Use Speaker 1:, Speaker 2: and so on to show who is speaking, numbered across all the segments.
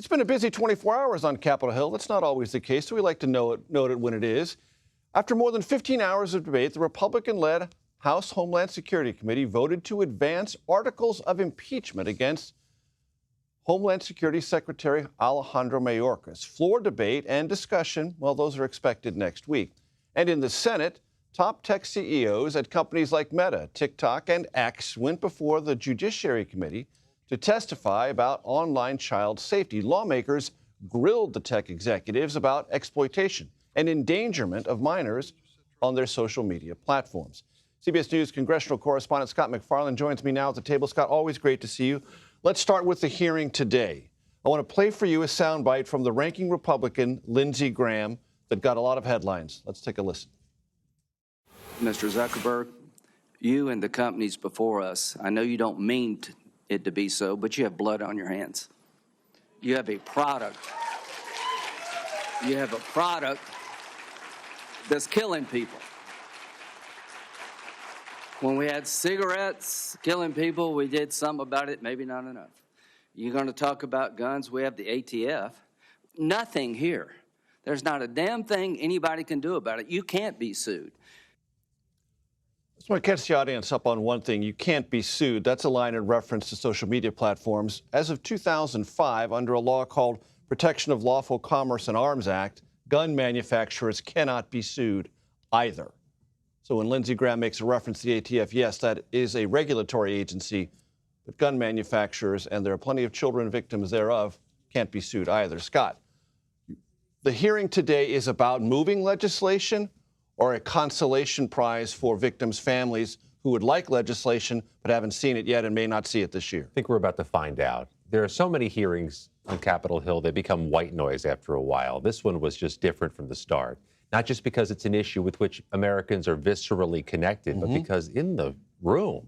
Speaker 1: It's been a busy 24 hours on Capitol Hill. That's not always the case, so we like to note it when it is. After more than 15 hours of debate, the Republican-led House Homeland Security Committee voted to advance articles of impeachment against Homeland Security Secretary Alejandro Mayorkas. Floor debate and discussion, well, those are expected next week. And in the Senate, top tech CEOs at companies like Meta, TikTok, and X went before the Judiciary Committee to testify about online child safety. Lawmakers grilled the tech executives about exploitation and endangerment of minors on their social media platforms. CBS News congressional correspondent Scott MacFarlane joins me now at the table. Scott, always great to see you. Let's start with the hearing today. I want to play for you a soundbite from the ranking Republican, Lindsey Graham, that got a lot of headlines. Let's take a listen.
Speaker 2: Mr. Zuckerberg, you and the companies before us, I know you don't mean it to be so, but you have blood on your hands. You have a product. You have a product that's killing people. When we had cigarettes killing people, we did something about it, maybe not enough. You're going to talk about guns, we have the ATF. Nothing here. There's not a damn thing anybody can do about it. You can't be sued.
Speaker 1: I just want to catch the audience up on one thing. You can't be sued. That's a line in reference to social media platforms. As of 2005, under a law called Protection of Lawful Commerce and Arms Act, gun manufacturers cannot be sued either. So when Lindsey Graham makes a reference to the ATF, yes, that is a regulatory agency, but gun manufacturers, and there are plenty of children victims thereof, can't be sued either. Scott, the hearing today is about moving legislation or a consolation prize for victims' families who would like legislation but haven't seen it yet and may not see it this year?
Speaker 3: I think we're about to find out. There are so many hearings on Capitol Hill, they become white noise after a while. This one was just different from the start. Not just because it's an issue with which Americans are viscerally connected, but because in the room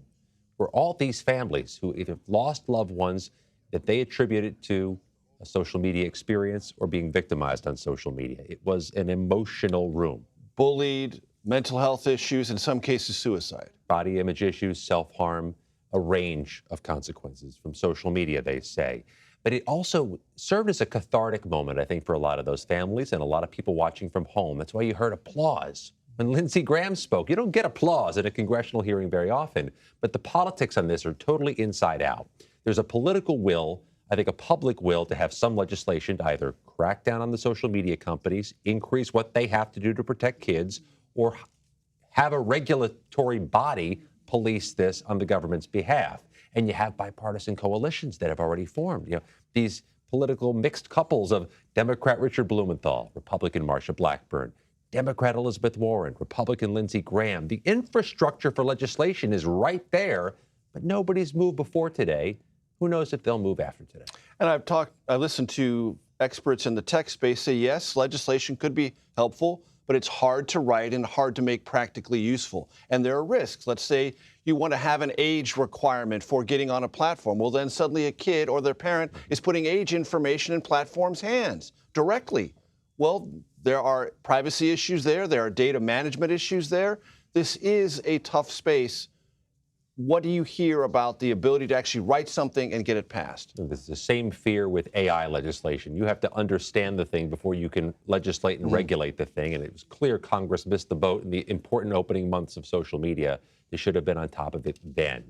Speaker 3: were all these families who either lost loved ones that they attributed to a social media experience or being victimized on social media. It was an emotional room.
Speaker 1: Bullied, mental health issues, in some cases suicide.
Speaker 3: Body image issues, self-harm, a range of consequences from social media, they say. But it also served as a cathartic moment, I think, for a lot of those families and a lot of people watching from home. That's why you heard applause when Lindsey Graham spoke. You don't get applause at a congressional hearing very often, but the politics on this are totally inside out. There's a political will, I think a public will, to have some legislation to either crack down on the social media companies, increase what they have to do to protect kids, or have a regulatory body police this on the government's behalf. And you have bipartisan coalitions that have already formed. You know, these political mixed couples of Democrat Richard Blumenthal, Republican Marsha Blackburn, Democrat Elizabeth Warren, Republican Lindsey Graham. The infrastructure for legislation is right there, but nobody's moved before today. Who knows if they'll move after today?
Speaker 1: And I listened to experts in the tech space say, yes, legislation could be helpful, but it's hard to write and hard to make practically useful. And there are risks. Let's say you want to have an age requirement for getting on a platform. Well, then suddenly a kid or their parent is putting age information in platforms' hands directly. Well, there are privacy issues there. There are data management issues there. This is a tough space. What do you hear about the ability to actually write something and get it passed?
Speaker 3: This is the same fear with AI legislation. You have to understand the thing before you can legislate and regulate the thing. And it was clear Congress missed the boat in the important opening months of social media. They should have been on top of it then.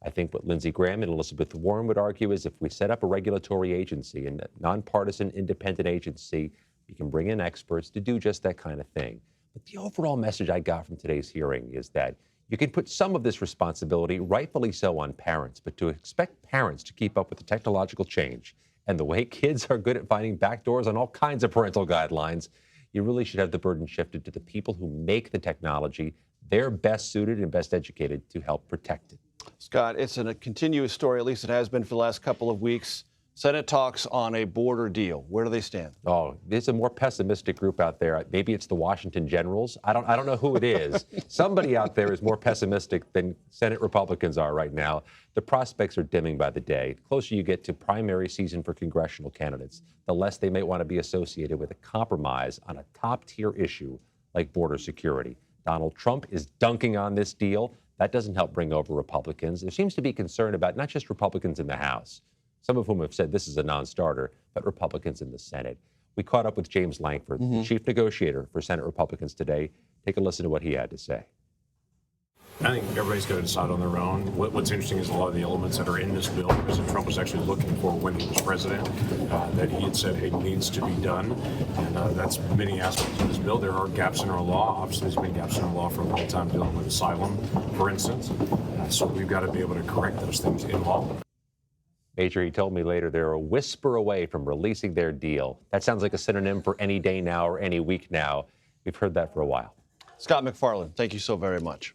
Speaker 3: I think what Lindsey Graham and Elizabeth Warren would argue is if we set up a regulatory agency, a nonpartisan independent agency, we can bring in experts to do just that kind of thing. But the overall message I got from today's hearing is that you can put some of this responsibility, rightfully so, on parents, but to expect parents to keep up with the technological change and the way kids are good at finding backdoors on all kinds of parental guidelines, you really should have the burden shifted to the people who make the technology. They're best suited and best educated to help protect it.
Speaker 1: Scott, it's a continuous story, at least it has been for the last couple of weeks. Senate talks on a border deal. Where do they stand?
Speaker 3: Oh, there's a more pessimistic group out there. Maybe it's the Washington Generals. I don't know who it is. Somebody out there is more pessimistic than Senate Republicans are right now. The prospects are dimming by the day. The closer you get to primary season for congressional candidates, the less they may want to be associated with a compromise on a top-tier issue like border security. Donald Trump is dunking on this deal. That doesn't help bring over Republicans. There seems to be concern about not just Republicans in the House. some of whom have said this is a non-starter, but Republicans in the Senate. We caught up with James Lankford, the chief negotiator for Senate Republicans today. Take a listen to what he had to say.
Speaker 4: I think everybody's got to decide on their own. What's interesting is a lot of the elements that are in this bill, President Trump was actually looking for when he was president, that he had said, hey, needs to be done. And that's many aspects of this bill. There are gaps in our law. Obviously, there's been gaps in our law for a long time dealing with asylum, for instance. So we've got to be able to correct those things in law.
Speaker 3: Major, he told me later they're a whisper away from releasing their deal. That sounds like a synonym for any day now or any week now. We've heard that for a while.
Speaker 1: Scott McFarland, thank you so very much.